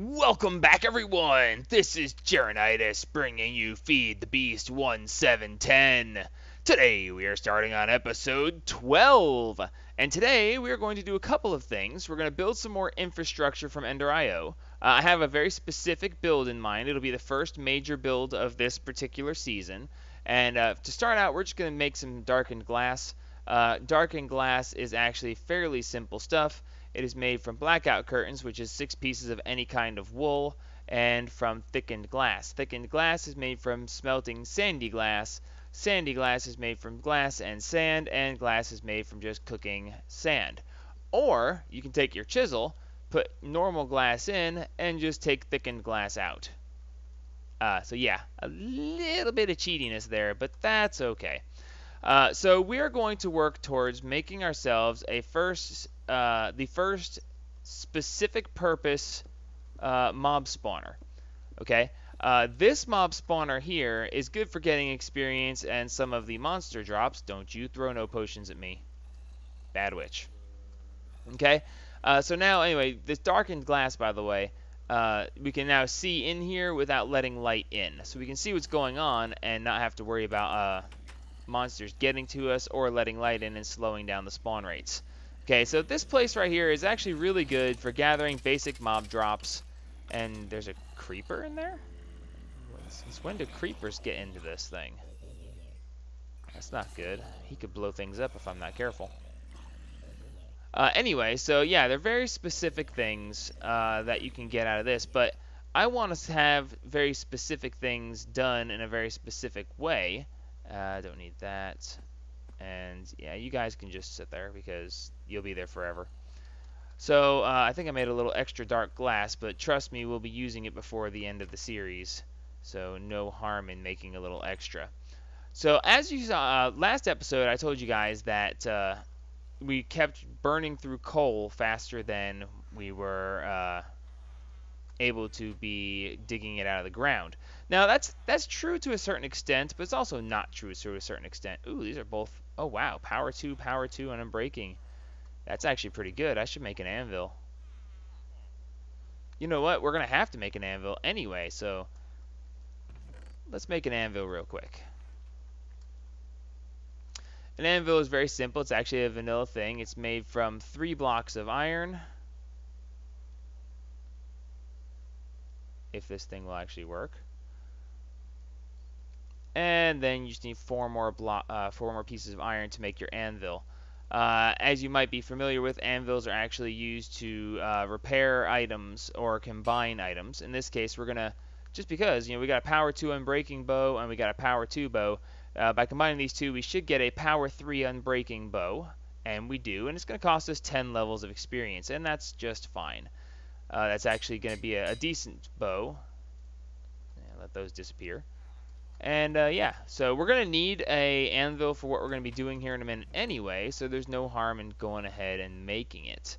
Welcome back, everyone! This is Geronitis bringing you Feed the Beast 1710. Today we are starting on episode 12, and today we are going to do a couple of things. We're going to build some more infrastructure from Ender.io. I have a very specific build in mind. It'll be the first major build of this particular season, and to start out, we're just going to make some darkened glass. Darkened glass is actually fairly simple stuff. It is made from blackout curtains, which is 6 pieces of any kind of wool, and from thickened glass. Thickened glass is made from smelting sandy glass. Sandy glass is made from glass and glass is made from just cooking sand. Or you can take your chisel, put normal glass in, and just take thickened glass out. So yeah, a little bit of cheatiness there, but that's okay. So we are going to work towards making ourselves the first specific purpose mob spawner. Okay, this mob spawner here is good for getting experience and some of the monster drops. Don't you throw no potions at me, bad witch. Okay, so now anyway, this darkened glass, by the way, we can now see in here without letting light in, so we can see what's going on and not have to worry about monsters getting to us or letting light in and slowing down the spawn rates. Okay, so this place right here is actually really good for gathering basic mob drops. And there's a creeper in there? Since when do creepers get into this thing? That's not good. He could blow things up if I'm not careful. Anyway, so yeah, they're very specific things that you can get out of this, but I want us to have very specific things done in a very specific way. Don't need that. And yeah, you guys can just sit there because you'll be there forever. So I think I made a little extra dark glass, but trust me, we'll be using it before the end of the series. So no harm in making a little extra. So as you saw last episode, I told you guys that we kept burning through coal faster than we were able to be digging it out of the ground. Now that's true to a certain extent, but it's also not true to a certain extent. Ooh, these are both. Oh wow, power 2, and unbreaking. That's actually pretty good. I should make an anvil. You know what? We're gonna have to make an anvil anyway, so let's make an anvil real quick. An anvil is very simple. It's actually a vanilla thing. It's made from 3 blocks of iron. If this thing will actually work. And then you just need 4 more pieces of iron to make your anvil. As you might be familiar with, anvils are actually used to repair items or combine items. In this case, we're gonna, just because we got a power 2 unbreaking bow and we got a power 2 bow. By combining these two, we should get a power 3 unbreaking bow, and we do. And it's gonna cost us 10 levels of experience, and that's just fine. That's actually gonna be a decent bow. Yeah, let those disappear. And yeah, so we're going to need a anvil for what we're going to be doing here in a minute anyway, so there's no harm in going ahead and making it.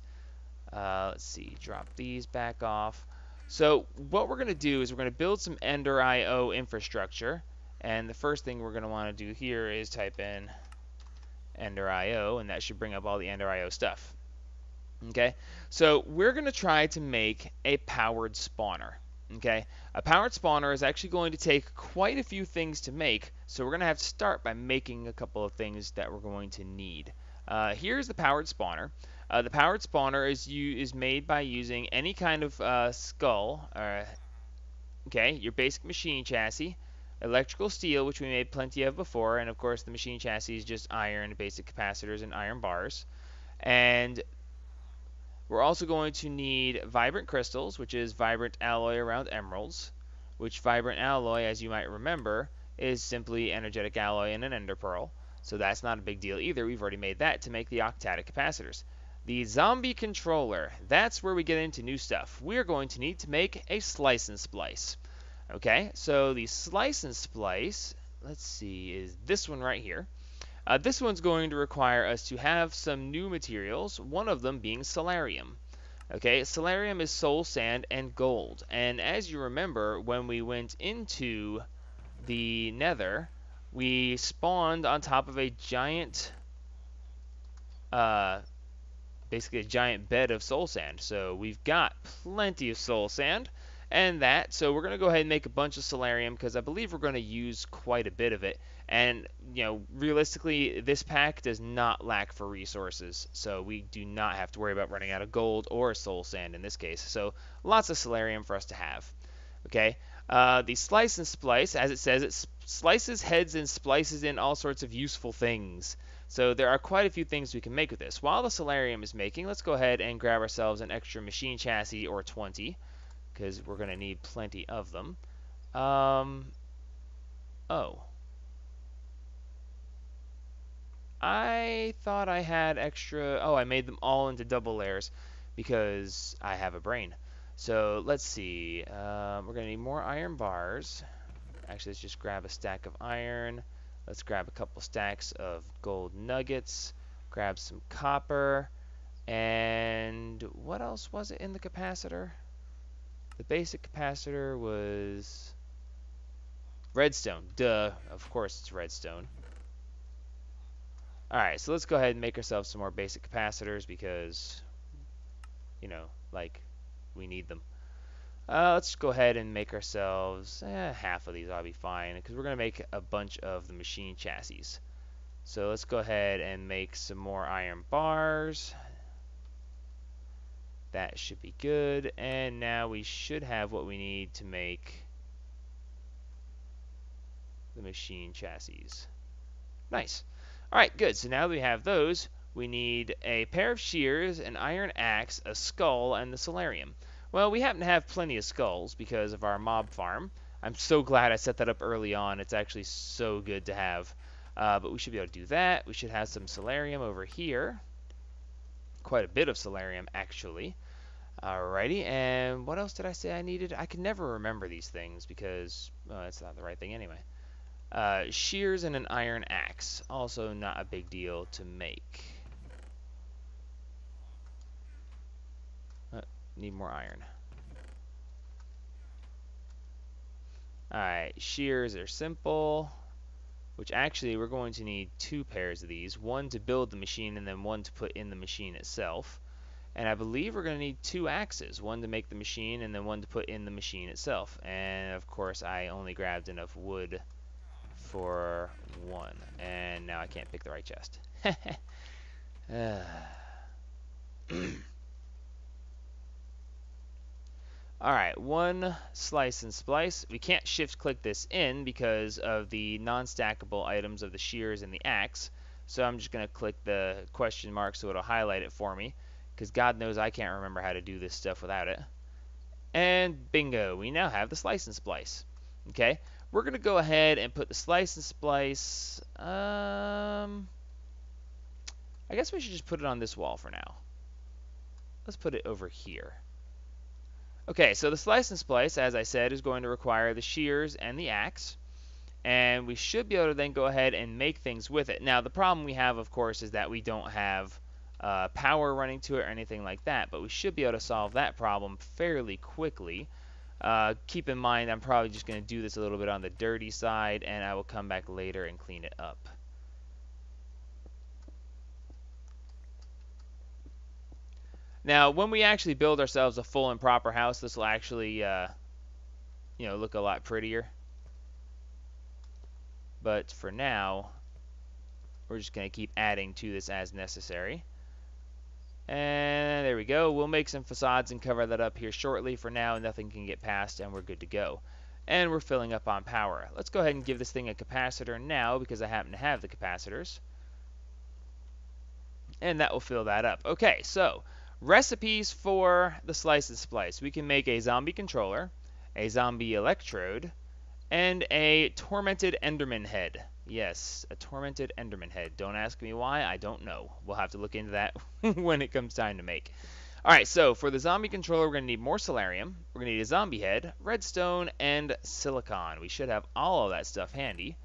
Let's see, drop these back off. So what we're going to do is we're going to build some Ender.io infrastructure, and the first thing we're going to want to do here is type in Ender.io, and that should bring up all the Ender.io stuff. Okay, so we're going to try to make a powered spawner. Okay, a powered spawner is actually going to take quite a few things to make, so we're going to have to start by making a couple of things that we're going to need. Here's the powered spawner. The powered spawner is made by using any kind of skull, okay, your basic machine chassis, electrical steel, which we made plenty of before, and of course the machine chassis is just iron, basic capacitors, and iron bars. And we're also going to need vibrant crystals, which is vibrant alloy around emeralds, which vibrant alloy, as you might remember, is simply energetic alloy and an ender pearl. So that's not a big deal either. We've already made that to make the octadic capacitors. The zombie controller, that's where we get into new stuff. We're going to need to make a slice and splice. Okay, so the slice and splice, let's see, is this one right here. This one's going to require us to have some new materials, one of them being Solarium. Okay, Solarium is soul sand and gold. And as you remember, when we went into the Nether, we spawned on top of a giant basically a giant bed of soul sand. So we've got plenty of soul sand. And that, so we're going to go ahead and make a bunch of solarium because I believe we're going to use quite a bit of it. And, realistically, this pack does not lack for resources. So we do not have to worry about running out of gold or soul sand in this case. So lots of solarium for us to have. Okay, the slice and splice, as it says, it slices heads and splices in all sorts of useful things. So there are quite a few things we can make with this. While the solarium is making, let's go ahead and grab ourselves an extra machine chassis or 20, because we're going to need plenty of them. Oh. I thought I had extra... Oh, I made them all into double layers because I have a brain. So let's see. We're going to need more iron bars. Actually, let's just grab a stack of iron. Let's grab a couple stacks of gold nuggets. Grab some copper. And what else was it in the capacitor? The basic capacitor was redstone. Duh. Of course it's redstone. Alright, so let's go ahead and make ourselves some more basic capacitors because, we need them. Let's go ahead and make ourselves half of these. I'll be fine because we're going to make a bunch of the machine chassis. So let's go ahead and make some more iron bars. That should be good. And now we should have what we need to make the machine chassis. Nice. Alright, good. So now that we have those, we need a pair of shears, an iron axe, a skull, and the solarium. Well, we happen to have plenty of skulls because of our mob farm. I'm so glad I set that up early on. It's actually so good to have. But we should be able to do that. We should have some solarium over here. Quite a bit of solarium, actually. Alrighty, and what else did I say I needed? I can never remember these things because, well, that's not the right thing anyway. Shears and an iron axe. Also not a big deal to make. Need more iron. Alright, shears are simple. Which actually we're going to need 2 pairs of these. One to build the machine and then one to put in the machine itself. And I believe we're going to need 2 axes. One to make the machine and then one to put in the machine itself. And of course I only grabbed enough wood for 1. And now I can't pick the right chest. Alright, 1 slice and splice. We can't shift click this in because of the non-stackable items of the shears and the axe. So I'm just going to click the question mark so it'll highlight it for me. Because God knows I can't remember how to do this stuff without it. And bingo, we now have the slice and splice. Okay, we're going to go ahead and put the slice and splice. I guess we should just put it on this wall for now. Let's put it over here. Okay, so the slice and splice, as I said, is going to require the shears and the axe. And we should be able to then go ahead and make things with it. Now, the problem we have, of course, is that we don't have power running to it or anything like that. But we should be able to solve that problem fairly quickly. Keep in mind, I'm probably just going to do this a little bit on the dirty side, and I will come back later and clean it up. Now, when we actually build ourselves a full and proper house, this will actually, look a lot prettier. But for now, we're just going to keep adding to this as necessary. And there we go. We'll make some facades and cover that up here shortly. For now, nothing can get past, and we're good to go. And we're filling up on power. Let's go ahead and give this thing a capacitor now because I happen to have the capacitors. And that will fill that up. Okay, so recipes for the slice and splice. We can make a zombie controller, a zombie electrode, and a tormented enderman head. Yes, a tormented enderman head. Don't ask me why, I don't know. We'll have to look into that when it comes time to make. Alright, so for the zombie controller, we're going to need more solarium. We're going to need a zombie head, redstone, and silicon. We should have all of that stuff handy.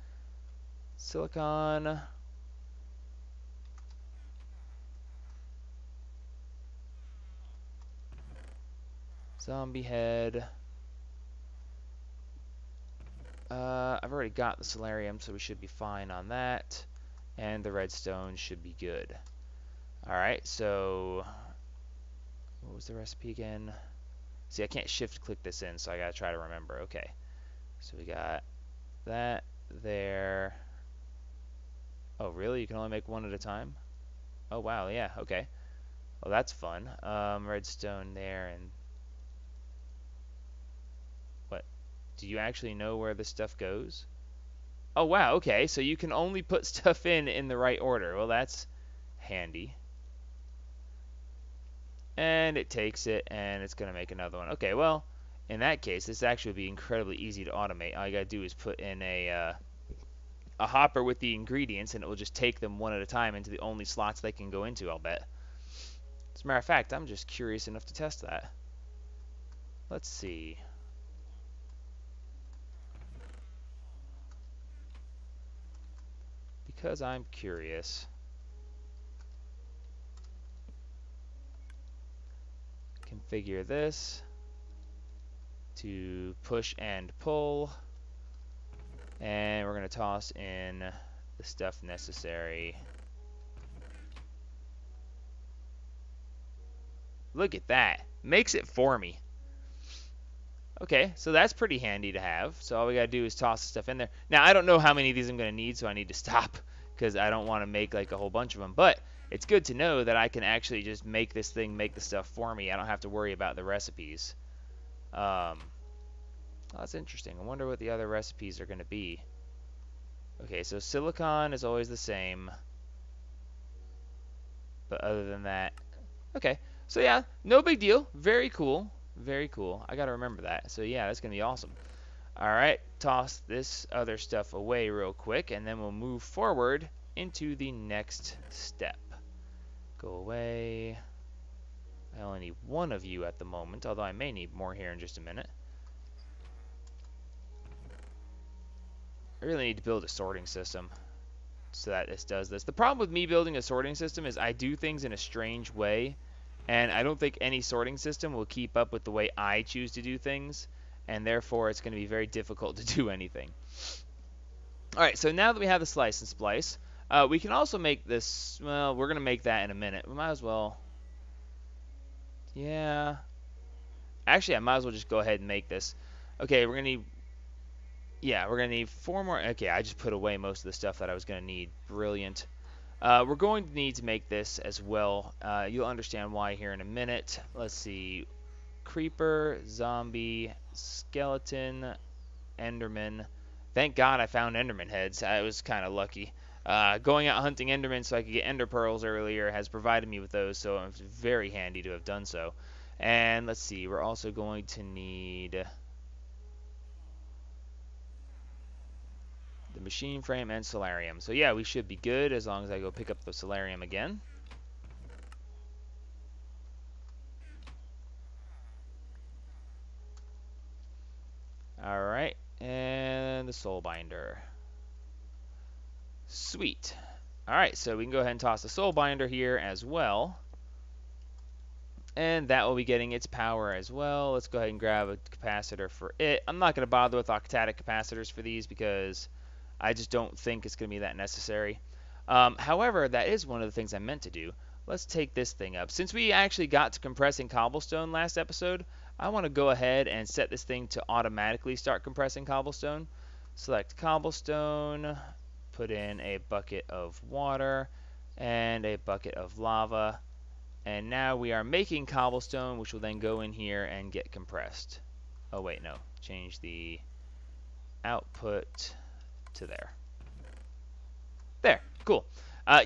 Silicon. Zombie head. I've already got the solarium, so we should be fine on that. And the redstone should be good. Alright, so what was the recipe again? See, I can't shift click this in, so I gotta try to remember. Okay, so we got that there. Oh, really? You can only make one at a time? Oh, wow, yeah, okay. Well, that's fun. Redstone there, and what? Do you actually know where this stuff goes? Oh, wow, okay, so you can only put stuff in the right order. Well, that's handy. And it takes it, and it's going to make another one. Okay, well, in that case, this actually would be incredibly easy to automate. All you got to do is put in a hopper with the ingredients, and it will just take them one at a time into the only slots they can go into, I'll bet. As a matter of fact, I'm just curious enough to test that. Let's see. Because I'm curious. Configure this to push and pull. And we're going to toss in the stuff necessary. Look at that. Makes it for me. Okay, so that's pretty handy to have. So all we got to do is toss the stuff in there. Now, I don't know how many of these I'm going to need, so I need to stop because I don't want to make like a whole bunch of them. But it's good to know that I can actually just make this thing make the stuff for me. I don't have to worry about the recipes. Oh, that's interesting. I wonder what the other recipes are going to be. Okay, so silicon is always the same. But other than that, okay. So yeah, no big deal. Very cool. Very cool. I got to remember that. So yeah, that's going to be awesome. All right, toss this other stuff away real quick, and then we'll move forward into the next step. Go away. I only need one of you at the moment, although I may need more here in just a minute. I really need to build a sorting system so that this does this. The problem with me building a sorting system is I do things in a strange way, and I don't think any sorting system will keep up with the way I choose to do things, and therefore it's going to be very difficult to do anything. Alright, so now that we have the slice and splice, we can also make this, well, we're going to make that in a minute. We might as well, yeah. Actually, I might as well just go ahead and make this. Okay, we're going to need, yeah, we're going to need 4 more. Okay, I just put away most of the stuff that I was going to need. Brilliant. We're going to need to make this as well. You'll understand why here in a minute. Let's see. Creeper, zombie, skeleton, enderman. Thank God I found enderman heads. I was kind of lucky. Going out hunting endermen so I could get ender pearls earlier has provided me with those, so it's very handy to have done so. And let's see. We're also going to need the machine frame and solarium. So yeah, we should be good as long as I go pick up the solarium again. Alright, and the soul binder. Sweet. Alright, so we can go ahead and toss the soul binder here as well. And that will be getting its power as well. Let's go ahead and grab a capacitor for it. I'm not going to bother with octatic capacitors for these because I just don't think it's going to be that necessary. However, that is one of the things I meant to do. Let's take this thing up. Since we actually got to compressing cobblestone last episode, I want to go ahead and set this thing to automatically start compressing cobblestone. Select cobblestone, put in a bucket of water and a bucket of lava. And now we are making cobblestone, which will then go in here and get compressed. Oh, wait, no. Change the output to there. There. Cool.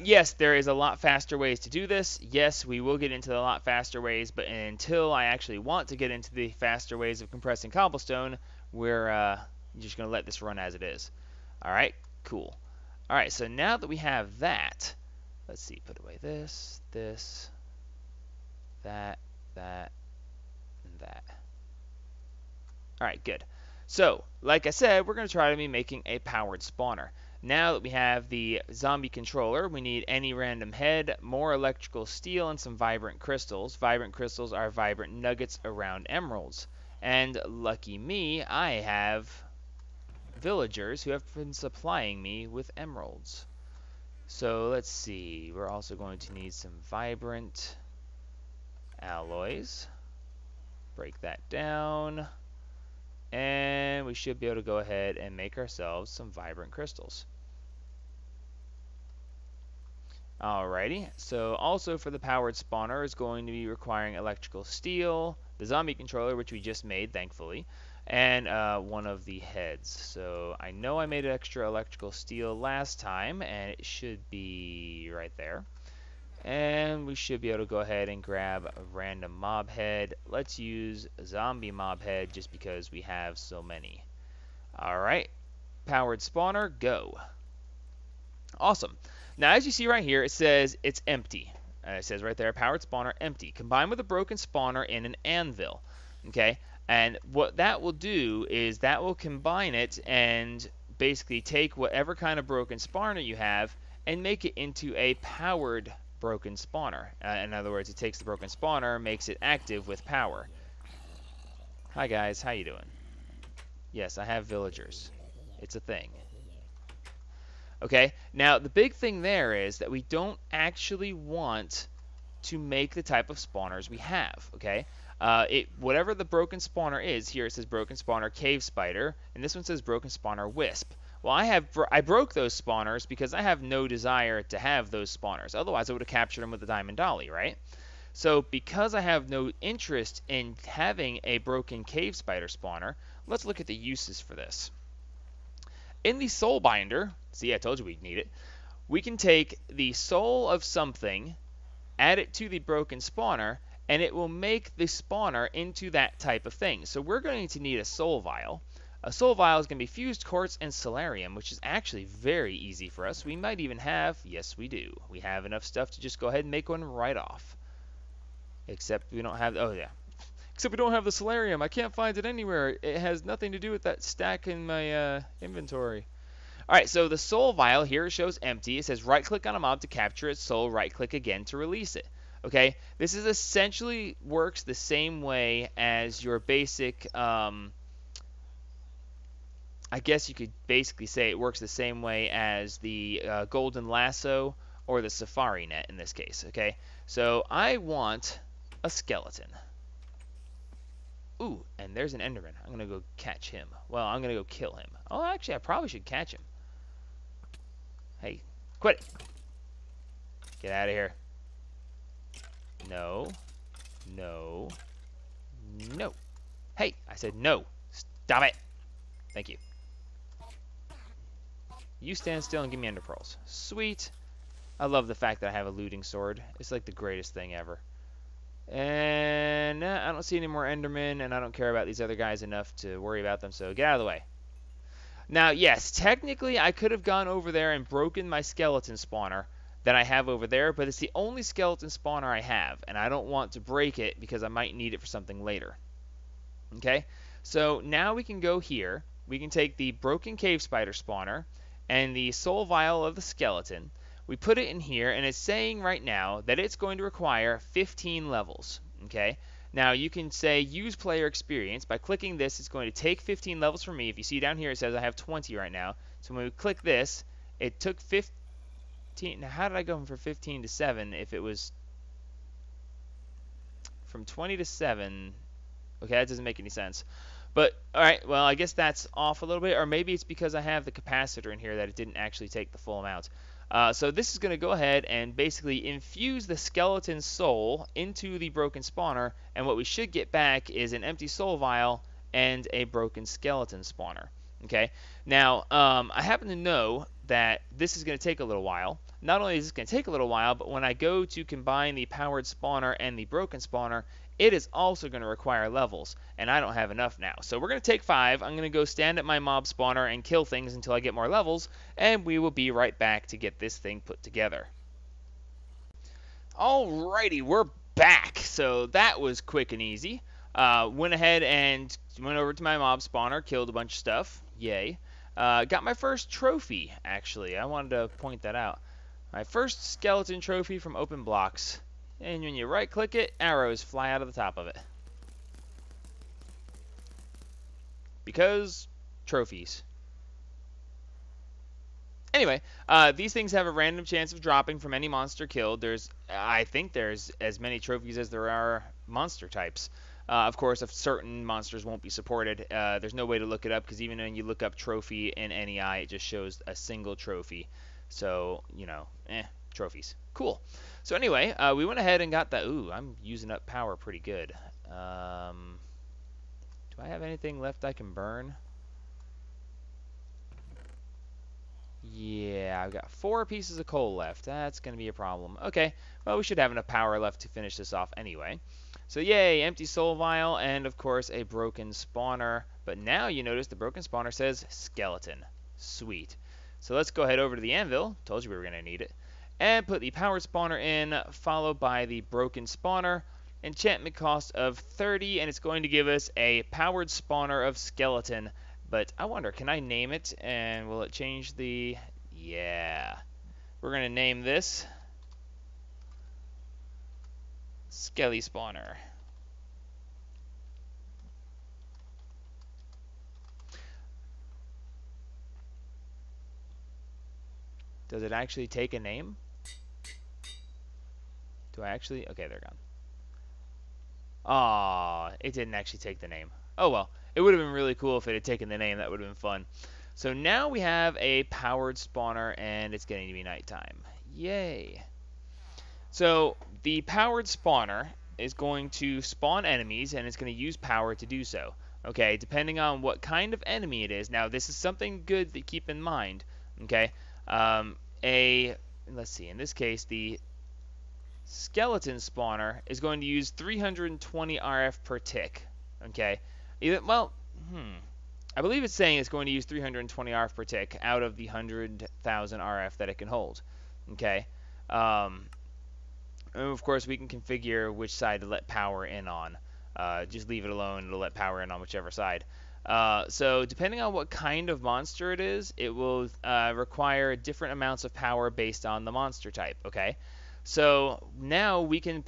Yes, there is a lot faster ways to do this. Yes, we will get into the lot faster ways, but until I actually want to get into the faster ways of compressing cobblestone, we're just going to let this run as it is. All right, cool. All right, so now that we have that, let's see, put away this, that, and that. All right, good. So, like I said, we're going to try to be making a powered spawner. Now that we have the zombie controller, we need any random head, more electrical steel, and some vibrant crystals. Vibrant crystals are vibrant nuggets around emeralds. And lucky me, I have villagers who have been supplying me with emeralds. So let's see. We're also going to need some vibrant alloys. Break that down. And we should be able to go ahead and make ourselves some vibrant crystals. Alrighty, so also for the powered spawner is going to be requiring electrical steel, the zombie controller, which we just made, thankfully, and one of the heads. So I know I made extra electrical steel last time, and it should be right there. And we should be able to go ahead and grab a random mob head. Let's use a zombie mob head just because we have so many. Alright, powered spawner, go. Awesome. Now, as you see right here, it says it's empty. It says right there, powered spawner empty. Combined with a broken spawner in an anvil. Okay? And what that will do is that will combine it and basically take whatever kind of broken spawner you have and make it into a powered broken spawner. In other words, it takes the broken spawner, makes it active with power. Hi guys, how you doing? Yes, I have villagers. It's a thing. Okay, now the big thing there is that we don't actually want to make the type of spawners we have, okay? Whatever the broken spawner is, here it says broken spawner cave spider, and this one says broken spawner wisp. Well, I broke those spawners because I have no desire to have those spawners. Otherwise, I would have captured them with the diamond dolly, right? So because I have no interest in having a broken cave spider spawner, let's look at the uses for this. In the soul binder, see, I told you we'd need it, we can take the soul of something, add it to the broken spawner, and it will make the spawner into that type of thing. So we're going to need a soul vial. A soul vial is going to be fused quartz and solarium, which is actually very easy for us. We might even have, yes we do, we have enough stuff to just go ahead and make one right off. Except we don't have, oh yeah. Except we don't have the solarium. I can't find it anywhere. It has nothing to do with that stack in my inventory. Alright, so the soul vial here shows empty. It says right click on a mob to capture its soul, right click again to release it. Okay, this is essentially works the same way as your basic, I guess you could basically say it works the same way as the golden lasso or the safari net in this case. Okay, so I want a skeleton. Ooh, and there's an enderman. I'm going to go catch him. Well, I'm going to go kill him. Oh, actually, I probably should catch him. Hey, quit it. Get out of here. No. No. No. Hey, I said no. Stop it. Thank you. You stand still and give me ender pearls. Sweet. I love the fact that I have a looting sword. It's like the greatest thing ever. And I don't see any more endermen, and I don't care about these other guys enough to worry about them, so get out of the way. Now, yes, technically I could have gone over there and broken my skeleton spawner that I have over there, but it's the only skeleton spawner I have, and I don't want to break it because I might need it for something later. Okay, so now we can go here. We can take the broken cave spider spawner and the soul vial of the skeleton. We put it in here, and it's saying right now that it's going to require 15 levels. Okay, now you can say use player experience. By clicking this, it's going to take 15 levels from me. If you see down here, it says I have 20 right now. So when we click this, it took 15. Now, how did I go from 15 to 7 if it was from 20 to 7? Okay, that doesn't make any sense. But, alright, well, I guess that's off a little bit. Or maybe it's because I have the capacitor in here that it didn't actually take the full amount. So this is going to go ahead and basically infuse the skeleton soul into the broken spawner, and what we should get back is an empty soul vial and a broken skeleton spawner. Okay, now I happen to know that this is going to take a little while. Not only is this going to take a little while, but when I go to combine the powered spawner and the broken spawner, it is also going to require levels, and I don't have enough now. So we're going to take 5. I'm going to go stand at my mob spawner and kill things until I get more levels, and we will be right back to get this thing put together. Alrighty, we're back. So that was quick and easy. Went ahead and went over to my mob spawner, killed a bunch of stuff. Yay. Got my first trophy, actually. I wanted to point that out. My first skeleton trophy from Open Blocks. And when you right-click it, arrows fly out of the top of it. Because trophies. anyway, these things have a random chance of dropping from any monster killed. I think there's as many trophies as there are monster types. Of course, if certain monsters won't be supported, there's no way to look it up because even when you look up trophy in NEI, it just shows a single trophy. So, trophies. Cool. So anyway, we went ahead and got that. Ooh, I'm using up power pretty good. Do I have anything left I can burn? Yeah, I've got 4 pieces of coal left. That's going to be a problem. Okay, well, we should have enough power left to finish this off anyway. So yay, empty soul vial, and of course a broken spawner. But now you notice the broken spawner says skeleton. Sweet. So let's go ahead over to the anvil. Told you we were going to need it. And put the powered spawner in, followed by the broken spawner. Enchantment cost of 30, and it's going to give us a powered spawner of skeleton. But I wonder, can I name it, and will it change the... Yeah. We're going to name this Skelly Spawner. Does it actually take a name? Do I actually... Okay, they're gone. Aw, it didn't actually take the name. Oh well. It would have been really cool if it had taken the name. That would have been fun. So now we have a powered spawner, and it's getting to be nighttime. Yay. So the powered spawner is going to spawn enemies, and it's going to use power to do so. Okay, depending on what kind of enemy it is. Now, this is something good to keep in mind. Okay, let's see. In this case, the skeleton spawner is going to use 320 RF per tick. Okay. I believe it's saying it's going to use 320 RF per tick out of the 100,000 RF that it can hold. Okay. And of course, we can configure which side to let power in on. Just leave it alone. It'll let power in on whichever side. So depending on what kind of monster it is, it will require different amounts of power based on the monster type. Okay. So now we can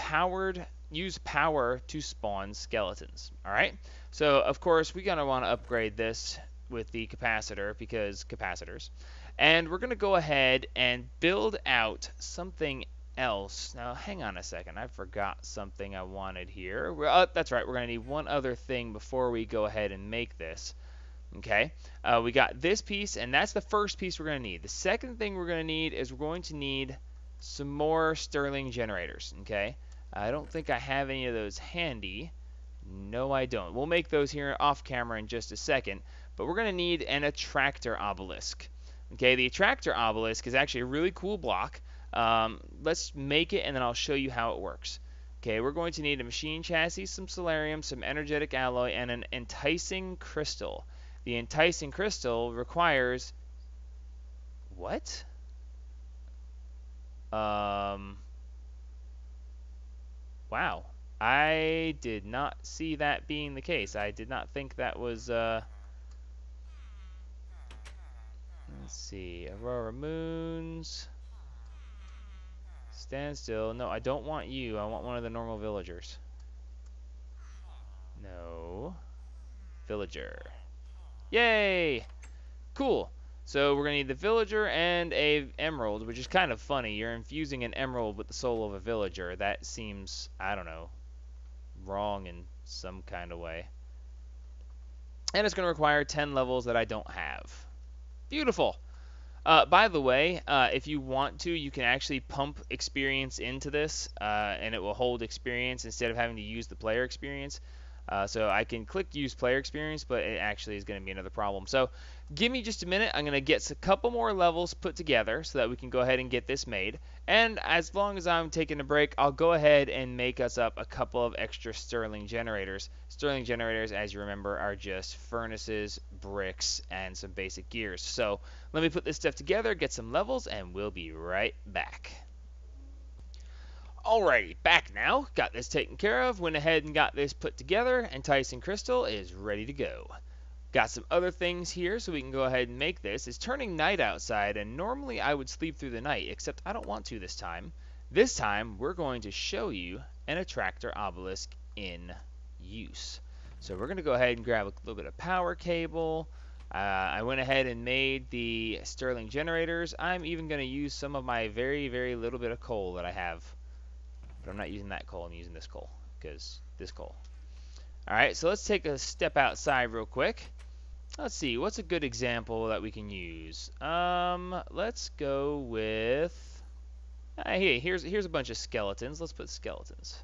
use power to spawn skeletons. All right. So of course we're gonna want to upgrade this with the capacitor because capacitors, and we're gonna go ahead and build out something else. Now hang on a second, I forgot something I wanted here. That's right. We're gonna need one other thing before we go ahead and make this. Okay. We got this piece, and that's the first piece we're gonna need. The second thing we're gonna need is we're going to need some more Stirling generators. Okay. I don't think I have any of those handy. No, I don't. We'll make those here off camera in just a second, but we're going to need an attractor obelisk. Okay, the attractor obelisk is actually a really cool block. Let's make it, and then I'll show you how it works. Okay, we're going to need a machine chassis, some solarium, some energetic alloy, and an enticing crystal. The enticing crystal requires... What? Wow. I did not see that being the case. I did not think that was, let's see, Aurora Moons. Stand still. No, I don't want you. I want one of the normal villagers. No. Villager. Yay! Cool. So we're going to need the villager and a emerald, which is kind of funny. You're infusing an emerald with the soul of a villager. That seems, I don't know, wrong in some kind of way. And it's going to require 10 levels that I don't have. Beautiful. By the way, if you want to, you can actually pump experience into this, and it will hold experience instead of having to use the player experience. So I can click use player experience, but it actually is going to be another problem. So give me just a minute. I'm going to get a couple more levels put together so that we can go ahead and get this made. And as long as I'm taking a break, I'll go ahead and make us up a couple of extra Stirling generators. Stirling generators, as you remember, are just furnaces, bricks, and some basic gears. So let me put this stuff together, get some levels, and we'll be right back. Alrighty, back now. Got this taken care of. Went ahead and got this put together. Enticing Crystal is ready to go. Got some other things here so we can go ahead and make this. It's turning night outside, and normally I would sleep through the night, except I don't want to this time. This time, we're going to show you an attractor obelisk in use. So we're going to go ahead and grab a little bit of power cable. I went ahead and made the Stirling generators. I'm even going to use some of my very, very little bit of coal that I have. But I'm not using that coal. I'm using this coal. Because this coal. Alright, so let's take a step outside real quick. Let's see. What's a good example that we can use? Let's go with... hey, here's a bunch of skeletons. Let's put skeletons.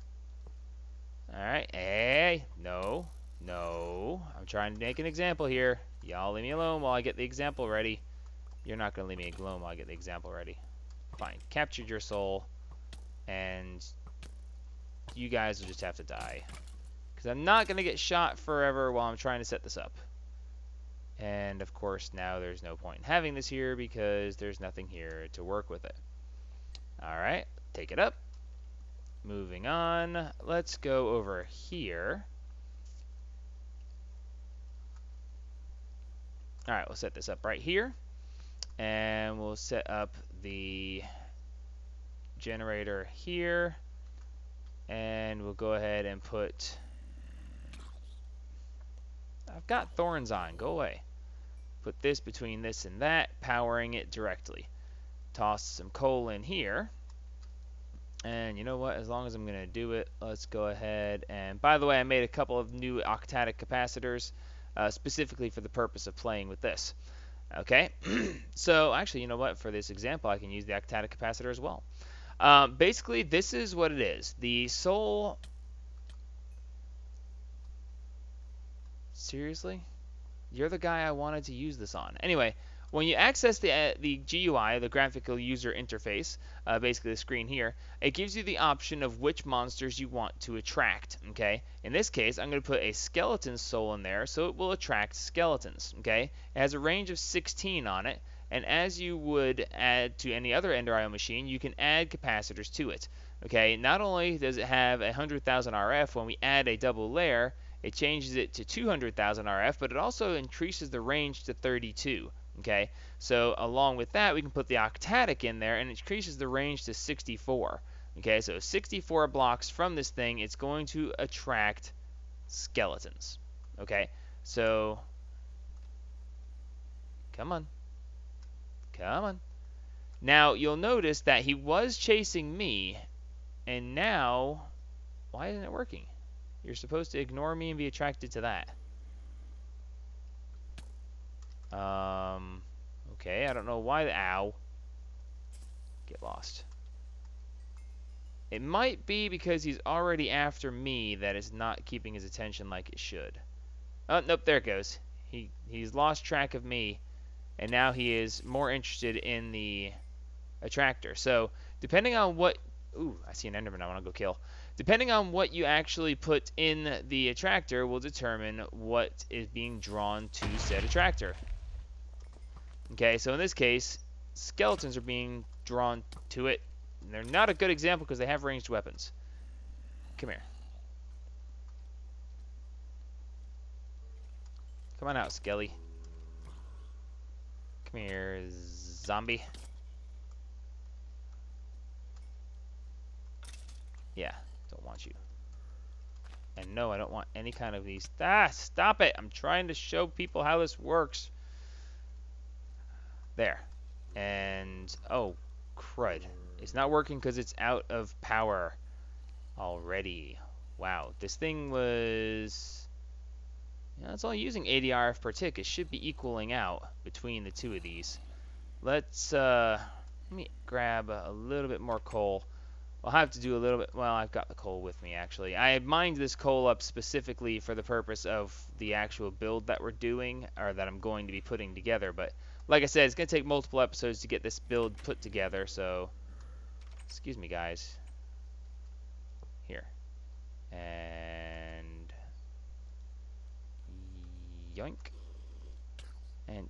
Alright. Hey, no. No. I'm trying to make an example here. Y'all leave me alone while I get the example ready. You're not going to leave me alone while I get the example ready. Fine. Captured your soul. And you guys will just have to die. Because I'm not going to get shot forever while I'm trying to set this up. And, of course, now there's no point in having this here because there's nothing here to work with it. Alright. Take it up. Moving on. Let's go over here. Alright, we'll set this up right here. And we'll set up the generator here. And we'll go ahead and put... I've got thorns on. Go away. Put this between this and that, powering it directly. Toss some coal in here. And you know what? As long as I'm going to do it, let's go ahead and... By the way, I made a couple of new octadic capacitors. Specifically for the purpose of playing with this. Okay, so actually, you know what? For this example, I can use the octadic capacitor as well. Basically, this is what it is. The soul... Seriously? You're the guy I wanted to use this on. Anyway, when you access the GUI, the graphical user interface, basically the screen here, it gives you the option of which monsters you want to attract. Okay. In this case, I'm going to put a skeleton soul in there, so it will attract skeletons. Okay. It has a range of 16 on it, and as you would add to any other Ender IO machine, you can add capacitors to it. Okay. Not only does it have 100,000 RF, when we add a double layer, it changes it to 200,000 RF, but it also increases the range to 32. Okay, so along with that, we can put the octadic in there, and it increases the range to 64. Okay, so 64 blocks from this thing, it's going to attract skeletons. Okay, so come on. Come on. Now, you'll notice that he was chasing me, and now, why isn't it working? You're supposed to ignore me and be attracted to that. Okay, I don't know why the... Ow. Get lost. It might be because he's already after me that it's not keeping his attention like it should. Oh, nope, there it goes. He's lost track of me, and now he is more interested in the attractor. So, depending on what... Ooh, I see an Enderman I want to go kill. Depending on what you actually put in the attractor will determine what is being drawn to said attractor. Okay, so in this case, skeletons are being drawn to it. And they're not a good example because they have ranged weapons. Come here. Come on out, Skelly. Come here, zombie. Yeah, don't want you. And no, I don't want any kind of these. Ah, stop it! I'm trying to show people how this works. There. And, oh, crud. It's not working because it's out of power already. Wow, this thing was... You know, it's only using 80 RF per tick. It should be equaling out between the two of these. Let's, let me grab a little bit more coal. I'll have to do a little bit... Well, I've got the coal with me, actually. I mined this coal up specifically for the purpose of the actual build that we're doing, or that I'm going to be putting together, but... Like I said, it's going to take multiple episodes to get this build put together, so... Excuse me, guys. Here. And... Yoink. And...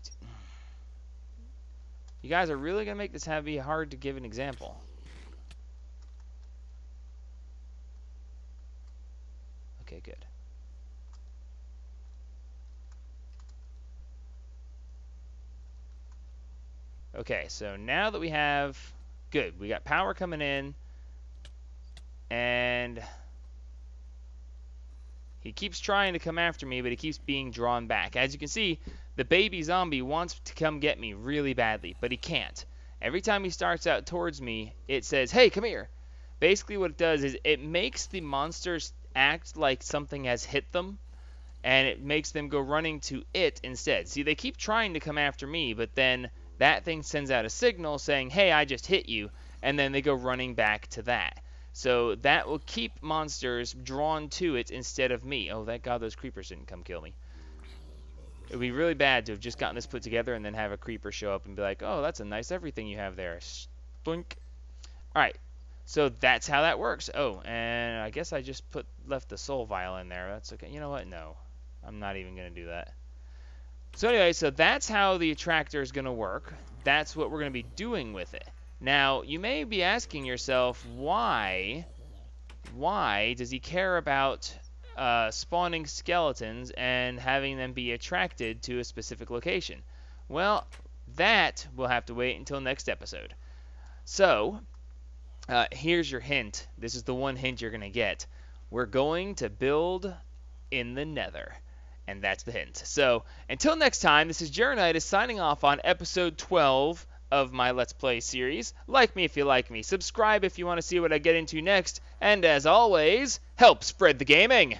You guys are really going to make this be hard to give an example. Okay, good. Okay, so now that we have... Good, we got power coming in. And... He keeps trying to come after me, but he keeps being drawn back. As you can see, the baby zombie wants to come get me really badly, but he can't. Every time he starts out towards me, it says, "Hey, come here." Basically what it does is it makes the monsters act like something has hit them, and it makes them go running to it instead. See, they keep trying to come after me, but then that thing sends out a signal saying, "Hey, I just hit you," and then they go running back to that. So that will keep monsters drawn to it instead of me. Oh, thank God those creepers didn't come kill me. It would be really bad to have just gotten this put together and then have a creeper show up and be like, "Oh, that's a nice everything you have there." Blink. Alright, so that's how that works. Oh, and I guess I just left the soul vial in there. That's okay. You know what? No. I'm not even going to do that. So anyway, so that's how the attractor is going to work. That's what we're going to be doing with it. Now, you may be asking yourself, why does he care about spawning skeletons and having them be attracted to a specific location? Well, that will have to wait until next episode. So, here's your hint. This is the one hint you're going to get. We're going to build in the Nether. And that's the hint. So, until next time, this is Jaronitis signing off on episode 12 of my Let's Play series. Like me if you like me. Subscribe if you want to see what I get into next. And as always, help spread the gaming!